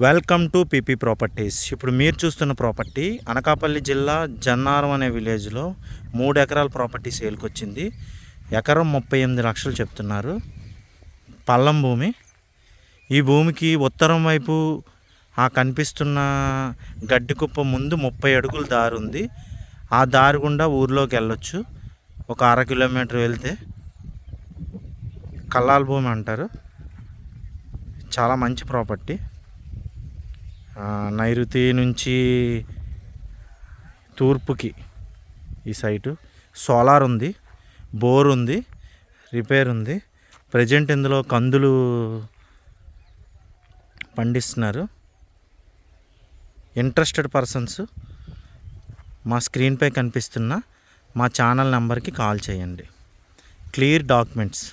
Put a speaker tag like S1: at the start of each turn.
S1: Welcome to PP properties. ఇప్పుడు మీరు చూస్తున్న ప్రాపర్టీ అనకాపల్లి జిల్లా జన్నారం అనే విలేజ్లో 3 ఎకరాల ప్రాపర్టీ సేల్కి వచ్చింది. ఎకరం 38 లక్షలు చెప్తున్నారు. పల్లం భూమి. ఈ భూమికి ఉత్తరం వైపు ఆ కనిపిస్తున్న గడ్డి కుప్ప ముందు 30 అడుగుల దారి ఉంది. ఆ దారి గుండా ఊర్లోకి వెళ్ళొచ్చు. ఒక 1/2 కిలోమీటర్ వెళ్తే కల్లాల భూమి అంటారు. చాలా మంచి ప్రాపర్టీ. నైరుతి నుంచి తూర్పుకి ఈ సైటు. సోలార్ ఉంది, బోర్ ఉంది, రిపేర్ ఉంది. ప్రజెంట్ ఇందులో కందులు పండిస్తున్నారు. ఇంట్రెస్టెడ్ పర్సన్స్ మా స్క్రీన్పై కనిపిస్తున్న మా ఛానల్ నెంబర్కి కాల్ చేయండి. Clear documents.